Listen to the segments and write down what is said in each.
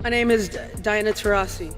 My name is Diana Taurasi.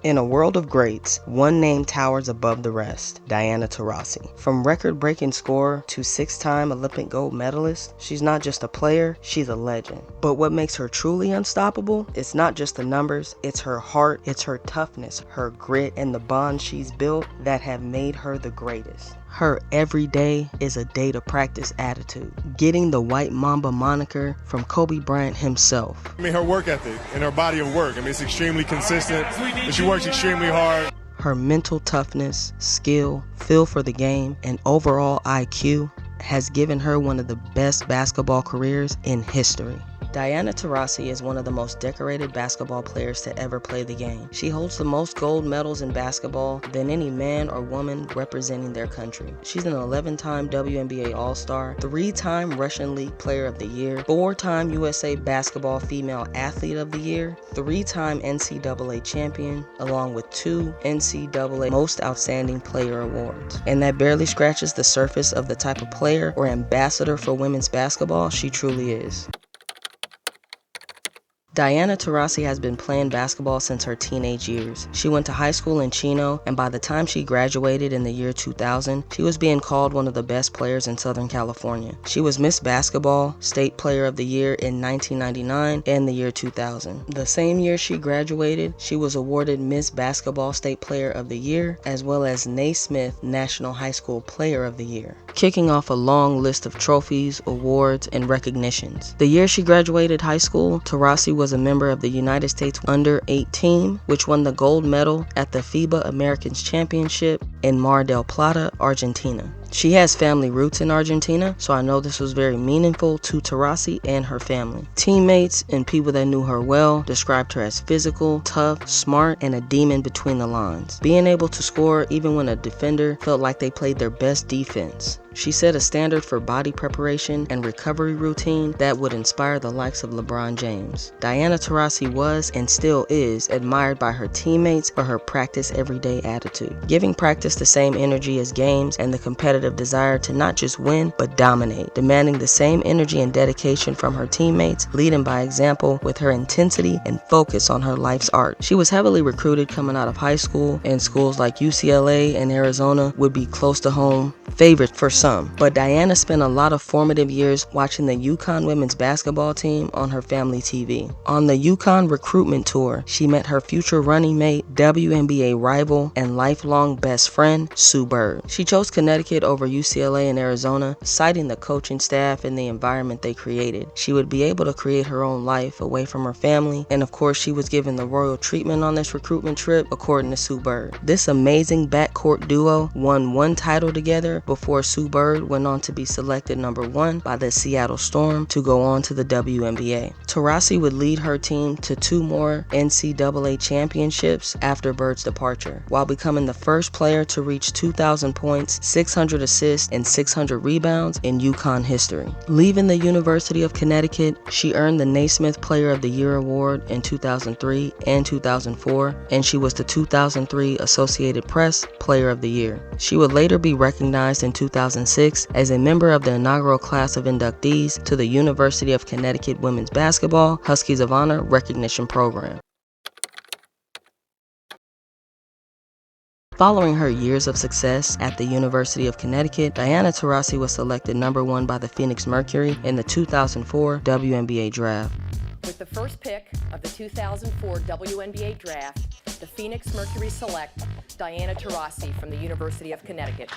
In a world of greats, one name towers above the rest: Diana Taurasi. From record-breaking scorer to six-time Olympic gold medalist, she's not just a player, she's a legend. But what makes her truly unstoppable? It's not just the numbers, it's her heart, it's her toughness, her grit, and the bonds she's built that have made her the greatest. Her every day is a day to practice attitude, getting the White Mamba moniker from Kobe Bryant himself. Her work ethic and her body of work, it's extremely consistent, and she works extremely hard. Her mental toughness, skill, feel for the game, and overall IQ has given her one of the best basketball careers in history. Diana Taurasi is one of the most decorated basketball players to ever play the game. She holds the most gold medals in basketball than any man or woman representing their country. She's an 11-time WNBA All-Star, 3-time Russian League Player of the Year, 4-time USA Basketball Female Athlete of the Year, 3-time NCAA champion, along with 2 NCAA Most Outstanding Player awards. And that barely scratches the surface of the type of player or ambassador for women's basketball she truly is. Diana Taurasi has been playing basketball since her teenage years. She went to high school in Chino, and by the time she graduated in the year 2000, she was being called one of the best players in Southern California. She was Miss Basketball, State Player of the Year in 1999 and the year 2000. The same year she graduated, she was awarded Miss Basketball State Player of the Year, as well as Naismith National High School Player of the Year, kicking off a long list of trophies, awards, and recognitions. The year she graduated high school, Taurasi was a member of the United States Under-8 team, which won the gold medal at the FIBA Americans Championship in Mar del Plata, Argentina. She has family roots in Argentina, so I know this was very meaningful to Taurasi and her family. Teammates and people that knew her well described her as physical, tough, smart, and a demon between the lines, being able to score even when a defender felt like they played their best defense. She set a standard for body preparation and recovery routine that would inspire the likes of LeBron James. Diana Taurasi was and still is admired by her teammates for her practice everyday attitude, giving practice the same energy as games and the competitive desire to not just win but dominate, demanding the same energy and dedication from her teammates, leading by example with her intensity and focus on her life's art. She was heavily recruited coming out of high school, and schools like UCLA and Arizona would be close to home favorites for some, but Diana spent a lot of formative years watching the UConn women's basketball team on her family TV. On the UConn recruitment tour, she met her future running mate, WNBA rival, and lifelong best friend, Sue Bird. She chose Connecticut over UCLA and Arizona, citing the coaching staff and the environment they created. She would be able to create her own life away from her family, and of course she was given the royal treatment on this recruitment trip, according to Sue Bird. This amazing backcourt duo won one title together before Sue Bird went on to be selected number 1 by the Seattle Storm to go on to the WNBA. Taurasi would lead her team to 2 more NCAA championships after Bird's departure, while becoming the first player to reach 2,000 points, 600 assists, and 600 rebounds in UConn history. Leaving the University of Connecticut, she earned the Naismith Player of the Year award in 2003 and 2004, and she was the 2003 Associated Press Player of the Year. She would later be recognized in 2006 as a member of the inaugural class of inductees to the University of Connecticut Women's Basketball Huskies of Honor Recognition Program. Following her years of success at the University of Connecticut, Diana Taurasi was selected number 1 by the Phoenix Mercury in the 2004 WNBA Draft. With the first pick of the 2004 WNBA Draft, the Phoenix Mercury select Diana Taurasi from the University of Connecticut.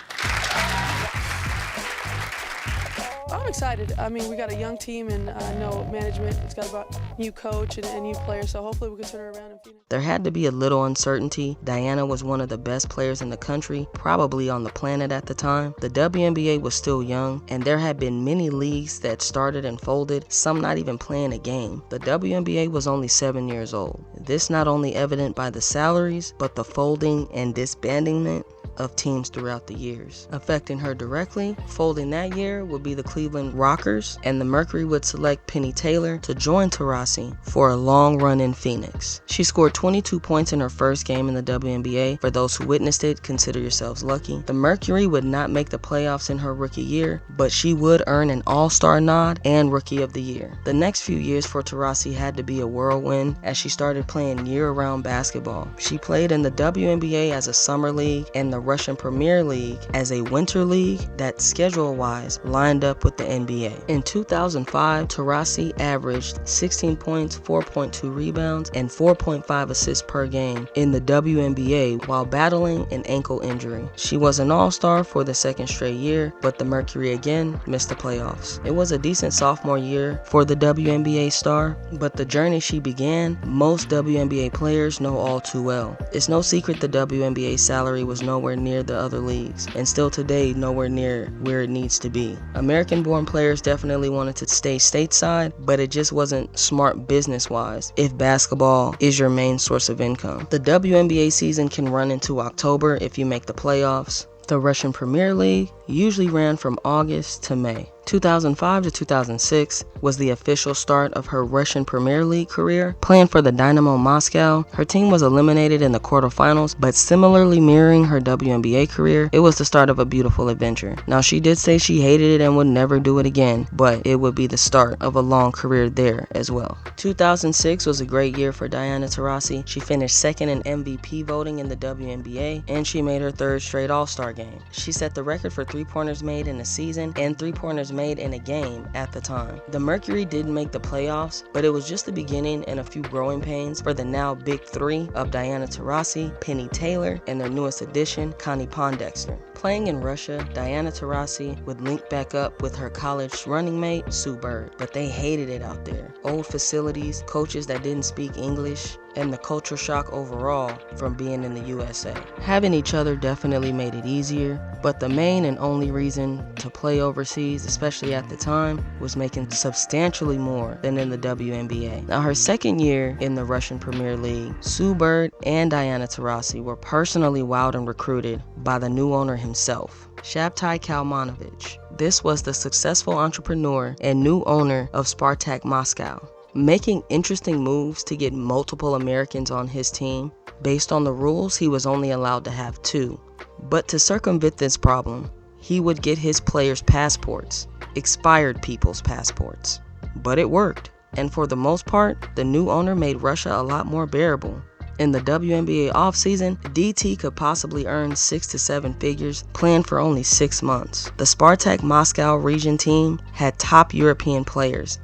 I'm excited. I mean, we got a young team, and I know management has got a new coach and new players, so hopefully we can turn it around in Phoenix. There had to be a little uncertainty. Diana was one of the best players in the country, probably on the planet at the time. The WNBA was still young, and there had been many leagues that started and folded, some not even playing a game. The WNBA was only 7 years old. This not only evident by the salaries, but the folding and disbandment of teams throughout the years. Affecting her directly, folding that year would be the Cleveland Rockers, and the Mercury would select Penny Taylor to join Taurasi for a long run in Phoenix. She scored 22 points in her first game in the WNBA. For those who witnessed it, consider yourselves lucky. The Mercury would not make the playoffs in her rookie year, but she would earn an All-Star nod and Rookie of the Year. The next few years for Taurasi had to be a whirlwind as she started playing year-round basketball. She played in the WNBA as a summer league and the Russian Premier League as a winter league that schedule-wise lined up with the NBA. In 2005, Taurasi averaged 16 points, 4.2 rebounds, and 4.5 assists per game in the WNBA while battling an ankle injury. She was an All-Star for the second straight year, but the Mercury again missed the playoffs. It was a decent sophomore year for the WNBA star, but the journey she began, most WNBA players know all too well. It's no secret the WNBA salary was nowhere near the other leagues, and still today nowhere near where it needs to be. American-born players definitely wanted to stay stateside, but it just wasn't smart business-wise if basketball is your main source of income. The WNBA season can run into October if you make the playoffs. The Russian Premier League usually ran from August to May. 2005 to 2006 was the official start of her Russian Premier League career. Playing for the Dynamo Moscow, her team was eliminated in the quarterfinals, but similarly mirroring her WNBA career, it was the start of a beautiful adventure. Now, she did say she hated it and would never do it again, but it would be the start of a long career there as well. 2006 was a great year for Diana Taurasi. She finished second in MVP voting in the WNBA, and she made her third straight All-Star game. She set the record for three-pointers made in a season and three-pointers made in a game at the time. The Mercury didn't make the playoffs, but it was just the beginning and a few growing pains for the now big three of Diana Taurasi, Penny Taylor, and their newest addition, Connie Pondexter. Playing in Russia, Diana Taurasi would link back up with her college running mate, Sue Bird, but they hated it out there. Old facilities, coaches that didn't speak English, and the culture shock overall from being in the USA. Having each other definitely made it easier, but the main and only reason to play overseas, especially at the time, was making substantially more than in the WNBA. Now, her second year in the Russian Premier League, Sue Bird and Diana Taurasi were personally wowed and recruited by the new owner himself, Shabtai Kalmanovich. This was the successful entrepreneur and new owner of Spartak Moscow, making interesting moves to get multiple Americans on his team. Based on the rules, he was only allowed to have 2. But to circumvent this problem, he would get his players passports, expired people's passports. But it worked, and for the most part, the new owner made Russia a lot more bearable. In the WNBA offseason, DT could possibly earn 6 to 7 figures, planned for only 6 months. The Spartak Moscow region team had top European players,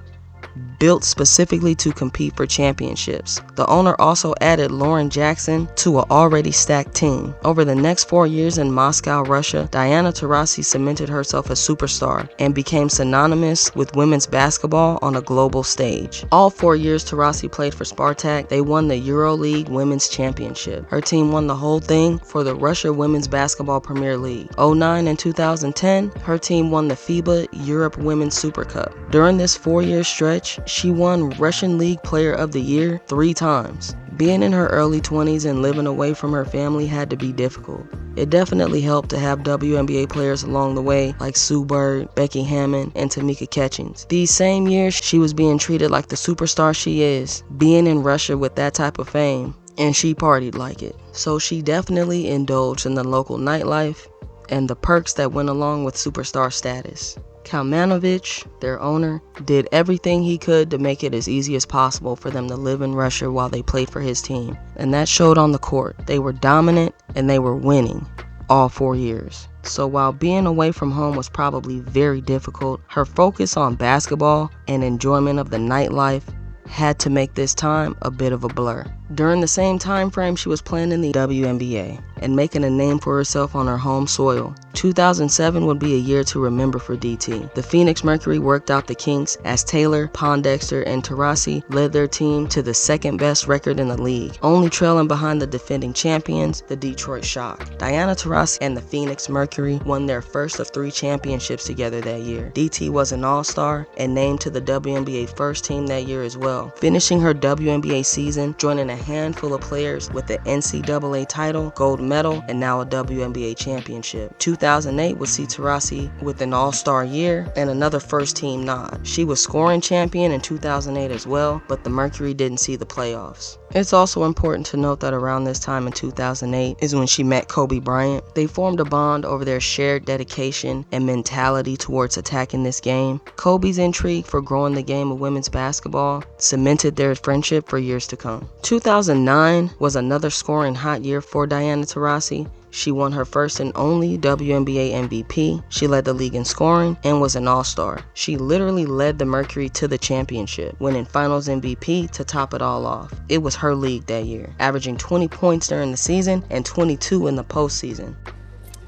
built specifically to compete for championships. The owner also added Lauren Jackson to an already stacked team. Over the next 4 years in Moscow, Russia, Diana Taurasi cemented herself a superstar and became synonymous with women's basketball on a global stage. All 4 years Taurasi played for Spartak, they won the EuroLeague Women's Championship. Her team won the whole thing for the Russia Women's Basketball Premier League. 2009 and 2010, her team won the FIBA Europe Women's Super Cup. During this 4-year stretch, she won Russian League Player of the Year 3 times. Being in her early 20s and living away from her family had to be difficult. It definitely helped to have WNBA players along the way like Sue Bird, Becky Hammon, and Tamika Catchings. These same years, she was being treated like the superstar she is, being in Russia with that type of fame, and she partied like it. So she definitely indulged in the local nightlife and the perks that went along with superstar status. Kalmanovich, their owner, did everything he could to make it as easy as possible for them to live in Russia while they played for his team. And that showed on the court. They were dominant and they were winning all 4 years. So while being away from home was probably very difficult, her focus on basketball and enjoyment of the nightlife had to make this time a bit of a blur. During the same time frame, she was playing in the WNBA and making a name for herself on her home soil. 2007 would be a year to remember for DT. The Phoenix Mercury worked out the kinks as Taylor, Pondexter, and Taurasi led their team to the second best record in the league, only trailing behind the defending champions, the Detroit Shock. Diana Taurasi and the Phoenix Mercury won their first of 3 championships together that year. DT was an all-star and named to the WNBA first team that year as well, finishing her WNBA season, joining a handful of players with the NCAA title, gold medal, and now a WNBA championship. 2008 would see Taurasi with an all-star year and another first-team nod. She was scoring champion in 2008 as well, but the Mercury didn't see the playoffs. It's also important to note that around this time in 2008 is when she met Kobe Bryant. They formed a bond over their shared dedication and mentality towards attacking this game. Kobe's intrigue for growing the game of women's basketball cemented their friendship for years to come. 2009 was another scoring hot year for Diana Taurasi. She won her first and only WNBA MVP. She led the league in scoring and was an all-star. She literally led the Mercury to the championship, winning Finals MVP to top it all off. It was her league that year, averaging 20 points during the season and 22 in the postseason.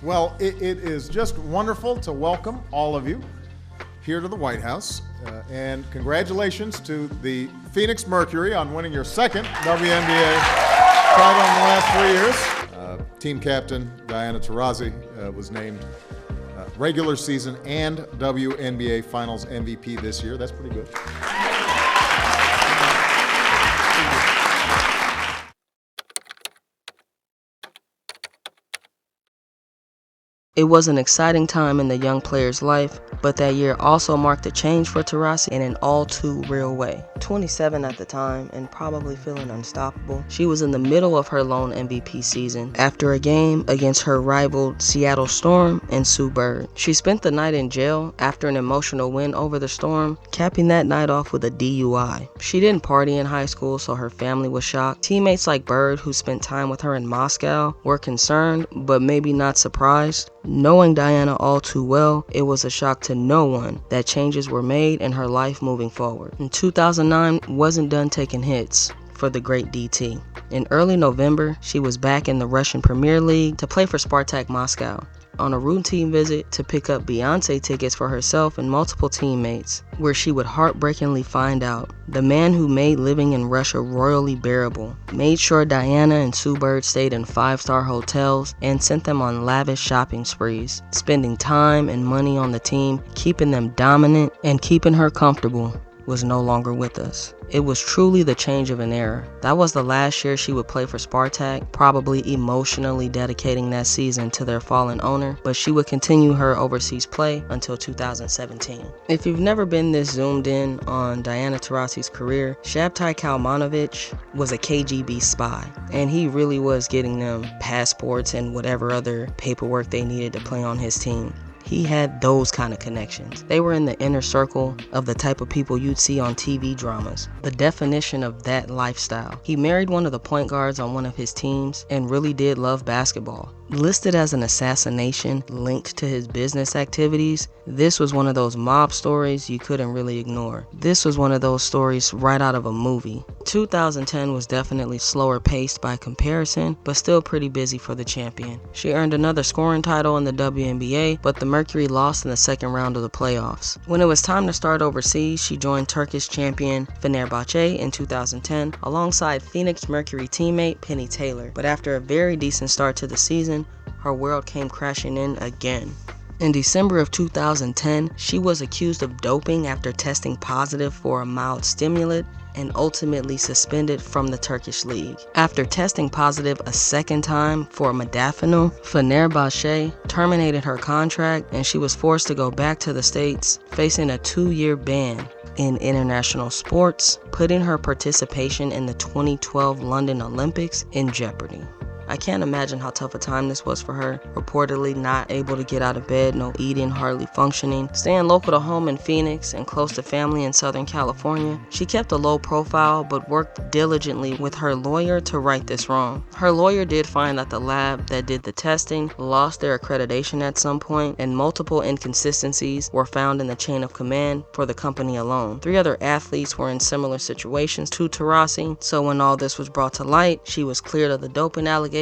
Well, it is just wonderful to welcome all of you here to the White House. And congratulations to the Phoenix Mercury on winning your second WNBA title in the last 3 years. Team captain Diana Taurasi was named regular season and WNBA Finals MVP this year. That's pretty good. It was an exciting time in the young player's life, but that year also marked a change for Taurasi in an all-too-real way. 27 at the time and probably feeling unstoppable, she was in the middle of her lone MVP season after a game against her rival Seattle Storm and Sue Bird. She spent the night in jail after an emotional win over the Storm, capping that night off with a DUI. She didn't party in high school, so her family was shocked. Teammates like Bird, who spent time with her in Moscow, were concerned, but maybe not surprised. Knowing Diana all too well, it was a shock to no one that changes were made in her life moving forward. In 2009 wasn't done taking hits for the great DT. In early November, she was back in the Russian Premier League to play for Spartak Moscow, on a routine visit to pick up Beyonce tickets for herself and multiple teammates, where she would heartbreakingly find out the man who made living in Russia royally bearable made sure Diana and Sue Bird stayed in 5-star hotels and sent them on lavish shopping sprees, spending time and money on the team, keeping them dominant and keeping her comfortable, was no longer with us. It was truly the change of an era. That was the last year she would play for Spartak, probably emotionally dedicating that season to their fallen owner, but she would continue her overseas play until 2017. If you've never been this zoomed in on Diana Taurasi's career, Shabtai Kalmanovich was a KGB spy, and he really was getting them passports and whatever other paperwork they needed to play on his team. He had those kind of connections. They were in the inner circle of the type of people you'd see on TV dramas. The definition of that lifestyle. He married one of the point guards on one of his teams and really did love basketball. Listed as an assassination linked to his business activities, this was one of those mob stories you couldn't really ignore. This was one of those stories right out of a movie. 2010 was definitely slower paced by comparison, but still pretty busy for the champion. She earned another scoring title in the WNBA, but the Mercury lost in the second round of the playoffs. When it was time to start overseas, she joined Turkish champion Fenerbahce in 2010 alongside Phoenix Mercury teammate Penny Taylor. But after a very decent start to the season, her world came crashing in again. In December of 2010, she was accused of doping after testing positive for a mild stimulant and ultimately suspended from the Turkish league. After testing positive a second time for modafinil, Fenerbahce terminated her contract and she was forced to go back to the States, facing a 2-year ban in international sports, putting her participation in the 2012 London Olympics in jeopardy. I can't imagine how tough a time this was for her, reportedly not able to get out of bed, no eating, hardly functioning. Staying local to home in Phoenix and close to family in Southern California, she kept a low profile but worked diligently with her lawyer to right this wrong. Her lawyer did find that the lab that did the testing lost their accreditation at some point, and multiple inconsistencies were found in the chain of command for the company alone. 3 other athletes were in similar situations to Taurasi, so when all this was brought to light, she was cleared of the doping allegations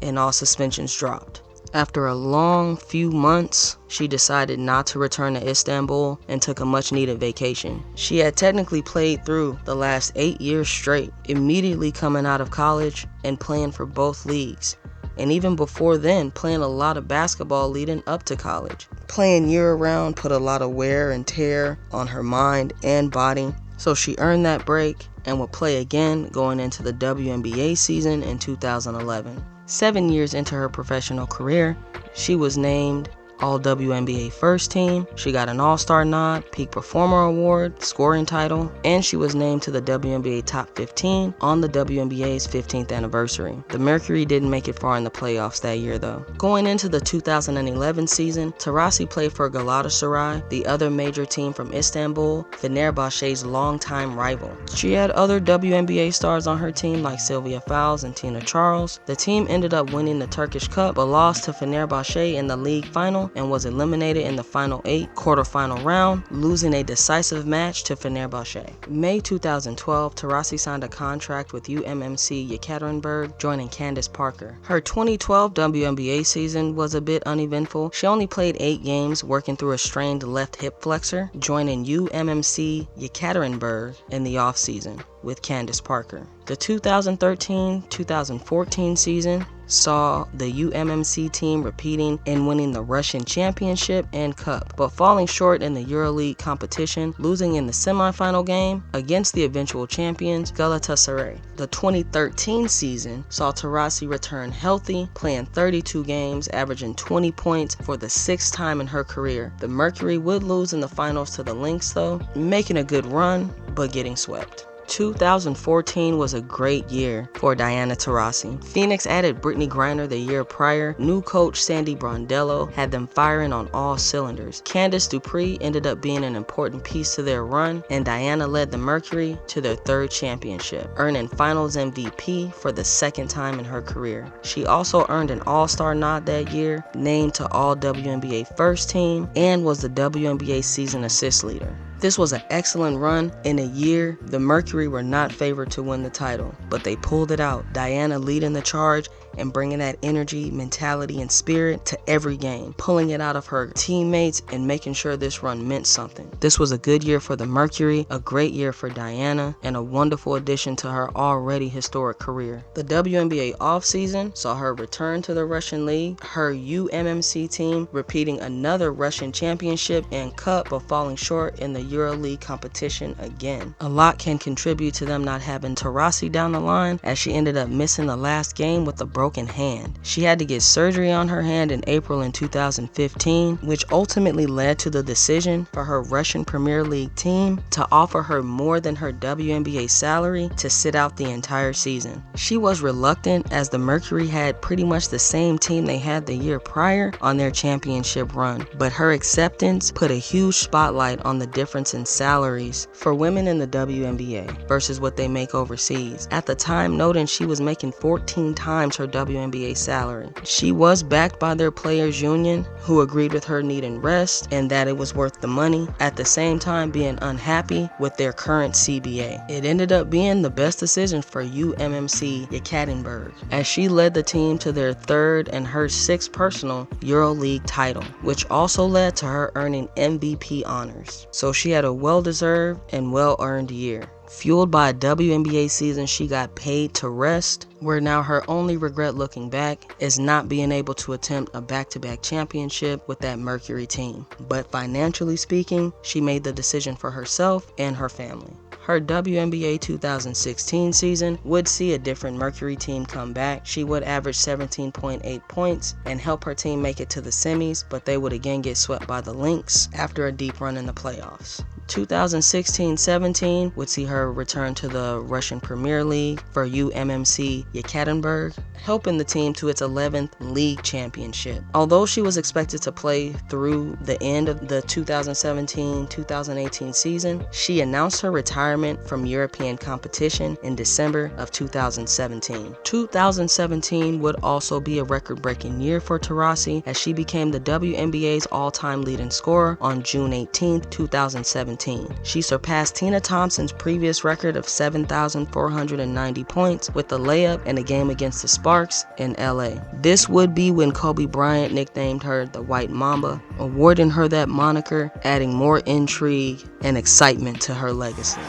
and all suspensions dropped. After a long few months, she decided not to return to Istanbul and took a much-needed vacation. She had technically played through the last 8 years straight, immediately coming out of college and playing for both leagues. And even before then, playing a lot of basketball leading up to college. Playing year-round put a lot of wear and tear on her mind and body. so she earned that break and would play again going into the WNBA season in 2011. 7 years into her professional career, she was named All-WNBA First Team. She got an All-Star nod, Peak Performer Award, scoring title, and she was named to the WNBA Top 15 on the WNBA's 15th anniversary. The Mercury didn't make it far in the playoffs that year though. Going into the 2011 season, Taurasi played for Galatasaray, the other major team from Istanbul, Fenerbahce's longtime rival. She had other WNBA stars on her team like Sylvia Fowles and Tina Charles. The team ended up winning the Turkish Cup but lost to Fenerbahce in the league final and was eliminated in the final 8 quarterfinal round, losing a decisive match to Fenerbahce. May 2012, Taurasi signed a contract with UMMC Yekaterinburg, joining Candace Parker. Her 2012 WNBA season was a bit uneventful. She only played 8 games, working through a strained left hip flexor, joining UMMC Yekaterinburg in the offseason with Candace Parker. The 2013-2014 season saw the UMMC team repeating and winning the Russian Championship and Cup, but falling short in the EuroLeague competition, losing in the semifinal game against the eventual champions Galatasaray. The 2013 season saw Taurasi return healthy, playing 32 games, averaging 20 points for the 6th time in her career. The Mercury would lose in the finals to the Lynx though, making a good run, but getting swept. 2014 was a great year for Diana Taurasi. Phoenix added Brittany Griner the year prior. New coach Sandy Brondello had them firing on all cylinders. Candice Dupree ended up being an important piece to their run, and Diana led the Mercury to their 3rd championship, earning Finals MVP for the 2nd time in her career. She also earned an All-Star nod that year, named to All-WNBA First Team, and was the WNBA season assist leader. This was an excellent run in a year the Mercury were not favored to win the title, but they pulled it out. Diana leading the charge and bringing that energy, mentality, and spirit to every game, pulling it out of her teammates and making sure this run meant something. This was a good year for the Mercury, a great year for Diana, and a wonderful addition to her already historic career. The WNBA offseason saw her return to the Russian League, her UMMC team repeating another Russian Championship and Cup but falling short in the EuroLeague competition again. A lot can contribute to them not having Taurasi down the line, as she ended up missing the last game with a broken hand. She had to get surgery on her hand in April in 2015, which ultimately led to the decision for her Russian Premier League team to offer her more than her WNBA salary to sit out the entire season. She was reluctant, as the Mercury had pretty much the same team they had the year prior on their championship run, but her acceptance put a huge spotlight on the difference in salaries for women in the WNBA versus what they make overseas. At the time, noting she was making 14 times her WNBA salary. She was backed by their players union, who agreed with her needing rest and that it was worth the money, at the same time being unhappy with their current CBA. It ended up being the best decision for UMMC Yekaterinburg, as she led the team to their 3rd and her 6th personal EuroLeague title, which also led to her earning MVP honors. So she had a well-deserved and well-earned year. Fueled by a WNBA season she got paid to rest, where now her only regret looking back is not being able to attempt a back-to-back championship with that Mercury team. But financially speaking, she made the decision for herself and her family. Her WNBA 2016 season would see a different Mercury team come back. She would average 17.8 points and help her team make it to the semis, but they would again get swept by the Lynx after a deep run in the playoffs. 2016-17 would see her return to the Russian Premier League for UMMC Yekaterinburg, helping the team to its 11th league championship. Although she was expected to play through the end of the 2017-2018 season, she announced her retirement from European competition in December of 2017. 2017 would also be a record-breaking year for Taurasi, as she became the WNBA's all-time leading scorer on June 18, 2017. She surpassed Tina Thompson's previous record of 7,490 points with a layup in a game against the Sparks in LA. This would be when Kobe Bryant nicknamed her the White Mamba, awarding her that moniker, adding more intrigue and excitement to her legacy.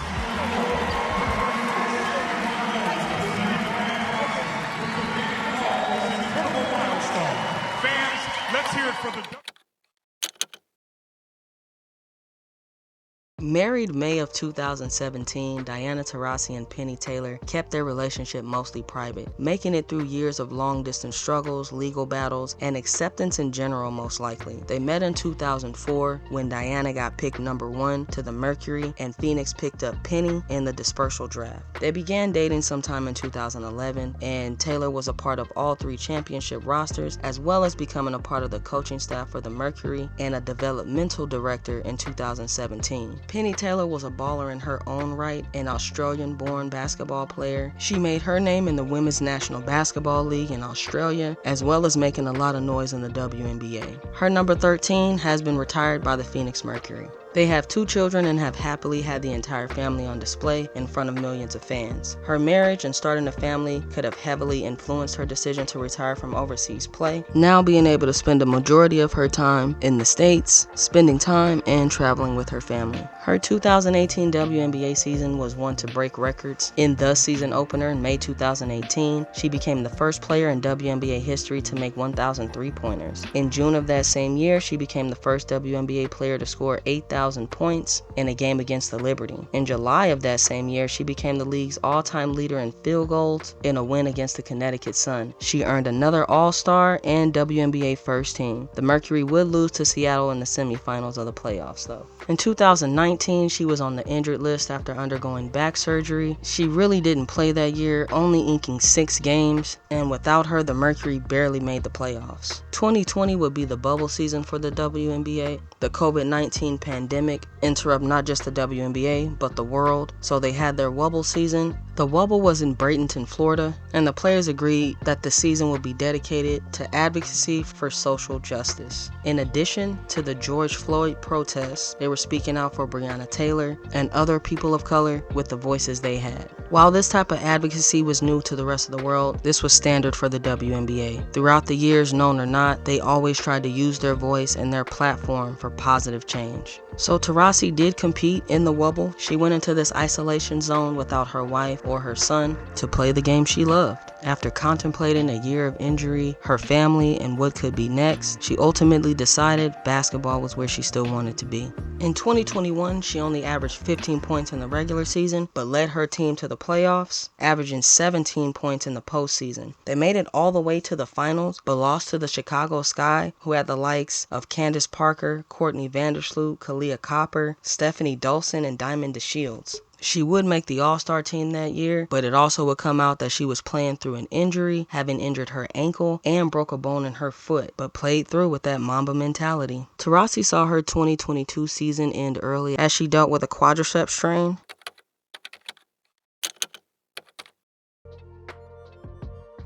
Married May of 2017, Diana Taurasi and Penny Taylor kept their relationship mostly private, making it through years of long-distance struggles, legal battles, and acceptance in general most likely. They met in 2004 when Diana got picked number 1 to the Mercury and Phoenix picked up Penny in the dispersal draft. They began dating sometime in 2011, and Taylor was a part of all 3 championship rosters, as well as becoming a part of the coaching staff for the Mercury and a developmental director in 2017. Penny Taylor was a baller in her own right, an Australian-born basketball player. She made her name in the Women's National Basketball League in Australia, as well as making a lot of noise in the WNBA. Her number 13 has been retired by the Phoenix Mercury. They have 2 children and have happily had the entire family on display in front of millions of fans. Her marriage and starting a family could have heavily influenced her decision to retire from overseas play, now being able to spend a majority of her time in the States, spending time and traveling with her family. Her 2018 WNBA season was one to break records. In the season opener in May 2018, she became the first player in WNBA history to make 1,000 three-pointers. In June of that same year, she became the first WNBA player to score 8,000 points in a game against the Liberty. In July of that same year, she became the league's all-time leader in field goals in a win against the Connecticut Sun. She earned another All-Star and WNBA first team. The Mercury would lose to Seattle in the semifinals of the playoffs, though. In 2019, she was on the injured list after undergoing back surgery. She really didn't play that year, only inking 6 games, and without her, the Mercury barely made the playoffs. 2020 would be the bubble season for the WNBA. The COVID-19 pandemic interrupted not just the WNBA, but the world, so they had their wobble season. The wobble was in Bradenton, Florida, and the players agreed that the season would be dedicated to advocacy for social justice. In addition to the George Floyd protests, they were speaking out for Breonna Taylor and other people of color with the voices they had. While this type of advocacy was new to the rest of the world, this was standard for the WNBA. Throughout the years, known or not, they always tried to use their voice and their platform for positive change. So Taurasi did compete in the wobble. She went into this isolation zone without her wife or her son to play the game she loved. After contemplating a year of injury, her family, and what could be next, she ultimately decided basketball was where she still wanted to be. In 2021, she only averaged 15 points in the regular season, but led her team to the playoffs, averaging 17 points in the postseason. They made it all the way to the finals, but lost to the Chicago Sky, who had the likes of Candace Parker, Courtney Vandersloot, Kalia Copper, Stephanie Dolson, and Diamond DeShields. She would make the All-Star team that year, but it also would come out that she was playing through an injury, having injured her ankle and broke a bone in her foot, but played through with that Mamba mentality. Taurasi saw her 2022 season end early as she dealt with a quadricep strain.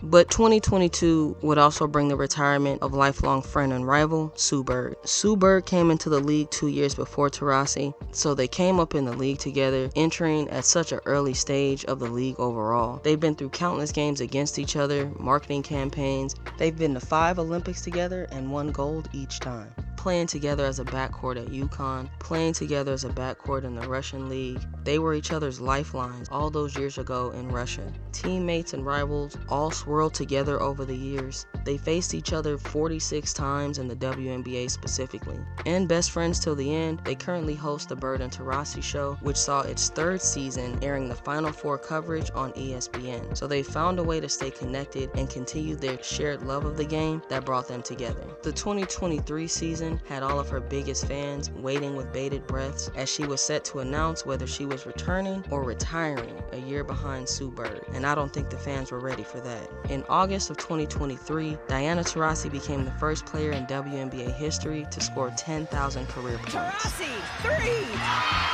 But 2022 would also bring the retirement of lifelong friend and rival, Sue Bird. Sue Bird came into the league 2 years before Taurasi, so they came up in the league together, entering at such an early stage of the league overall. They've been through countless games against each other, marketing campaigns. They've been to 5 Olympics together and won gold each time. Playing together as a backcourt at UConn, playing together as a backcourt in the Russian league. They were each other's lifelines all those years ago in Russia. Teammates and rivals all swirled together over the years. They faced each other 46 times in the WNBA specifically. And best friends till the end, they currently host the Bird and Taurasi show, which saw its 3rd season airing the Final Four coverage on ESPN. So they found a way to stay connected and continue their shared love of the game that brought them together. The 2023 season had all of her biggest fans waiting with bated breaths as she was set to announce whether she was returning or retiring a year behind Sue Bird, and I don't think the fans were ready for that. In August of 2023, Diana Taurasi became the first player in WNBA history to score 10,000 career points. Taurasi, 3!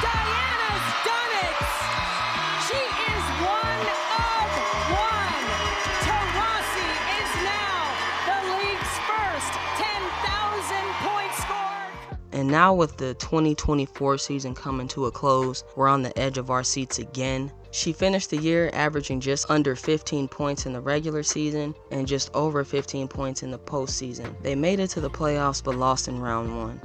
Diana's done it! She is one of one! Taurasi is now the league's first 10,000 point scorer! And now with the 2024 season coming to a close, we're on the edge of our seats again. She finished the year averaging just under 15 points in the regular season and just over 15 points in the postseason. They made it to the playoffs but lost in round 1.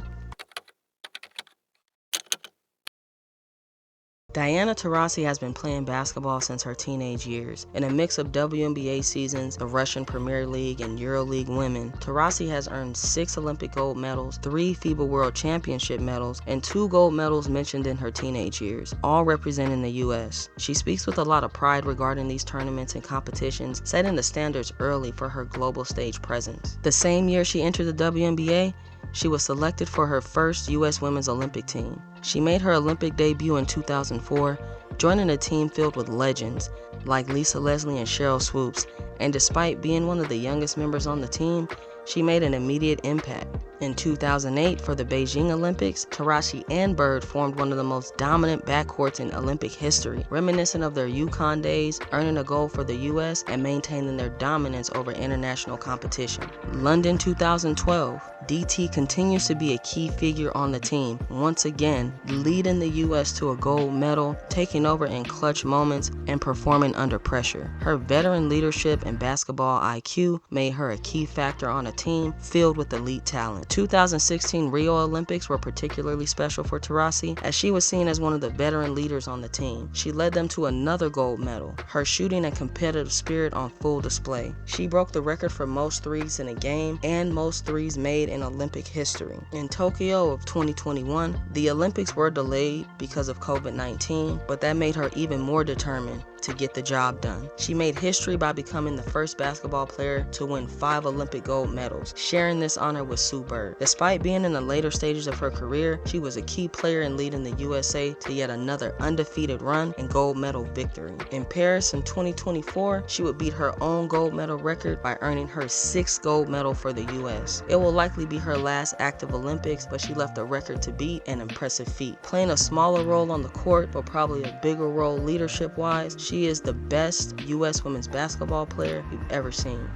Diana Taurasi has been playing basketball since her teenage years. In a mix of WNBA seasons, the Russian Premier League, and EuroLeague women, Taurasi has earned 6 Olympic gold medals, 3 FIBA World Championship medals, and 2 gold medals mentioned in her teenage years, all representing the U.S. She speaks with a lot of pride regarding these tournaments and competitions, setting the standards early for her global stage presence. The same year she entered the WNBA, she was selected for her first U.S. Women's Olympic team. She made her Olympic debut in 2004, joining a team filled with legends like Lisa Leslie and Cheryl Swoops, and despite being one of the youngest members on the team, she made an immediate impact. In 2008, for the Beijing Olympics, Taurasi and Bird formed one of the most dominant backcourts in Olympic history, reminiscent of their Yukon days, earning a gold for the U.S. and maintaining their dominance over international competition. London 2012, DT continues to be a key figure on the team, once again leading the U.S. to a gold medal, taking over in clutch moments, and performing under pressure. Her veteran leadership and basketball IQ made her a key factor on a team filled with elite talent. 2016 Rio Olympics were particularly special for Taurasi, as she was seen as one of the veteran leaders on the team. She led them to another gold medal, her shooting and competitive spirit on full display. She broke the record for most threes in a game and most threes made in Olympic history. In Tokyo of 2021, the Olympics were delayed because of COVID-19, but that made her even more determined to get the job done. She made history by becoming the first basketball player to win 5 Olympic gold medals, sharing this honor with Sue Bird. Despite being in the later stages of her career, she was a key player in leading the USA to yet another undefeated run and gold medal victory. In Paris in 2024, she would beat her own gold medal record by earning her 6th gold medal for the US. It will likely be her last active Olympics, but she left a record to beat, an impressive feat. Playing a smaller role on the court, but probably a bigger role leadership-wise, she is the best U.S. women's basketball player you've ever seen.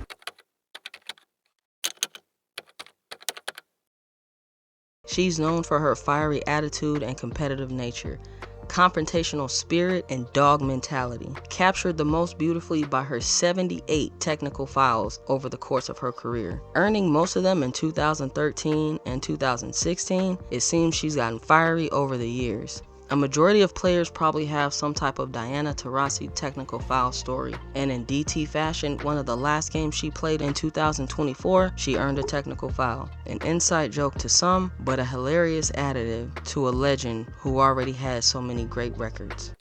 She's known for her fiery attitude and competitive nature, confrontational spirit, and dog mentality, captured the most beautifully by her 78 technical fouls over the course of her career. Earning most of them in 2013 and 2016, it seems she's gotten fiery over the years. A majority of players probably have some type of Diana Taurasi technical foul story, and in DT fashion, one of the last games she played in 2024, she earned a technical foul. An inside joke to some, but a hilarious additive to a legend who already has so many great records.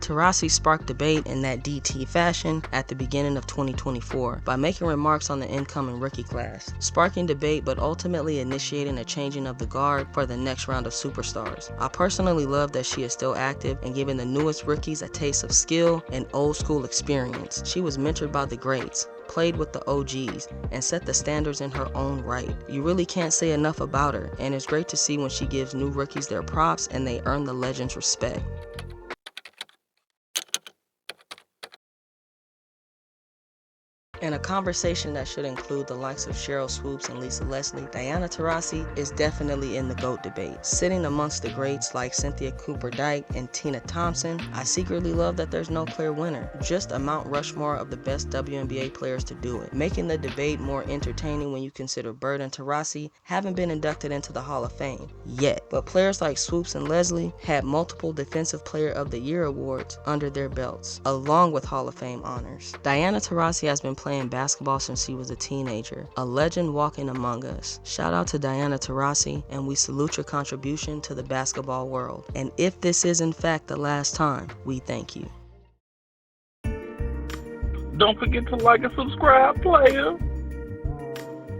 Taurasi sparked debate in that DT fashion at the beginning of 2024 by making remarks on the incoming rookie class, sparking debate but ultimately initiating a changing of the guard for the next round of superstars. I personally love that she is still active and giving the newest rookies a taste of skill and old school experience. She was mentored by the greats, played with the OGs, and set the standards in her own right. You really can't say enough about her, and it's great to see when she gives new rookies their props and they earn the legend's respect. In a conversation that should include the likes of Cheryl Swoops and Lisa Leslie, Diana Taurasi is definitely in the GOAT debate. Sitting amongst the greats like Cynthia Cooper-Dyke and Tina Thompson, I secretly love that there's no clear winner, just a Mount Rushmore of the best WNBA players to do it, making the debate more entertaining when you consider Bird and Taurasi haven't been inducted into the Hall of Fame yet, but players like Swoops and Leslie had multiple Defensive Player of the Year awards under their belts, along with Hall of Fame honors. Diana Taurasi has been playing basketball since she was a teenager, a legend walking among us. Shout out to Diana Taurasi, and we salute your contribution to the basketball world. And if this is in fact the last time, we thank you. Don't forget to like and subscribe, player.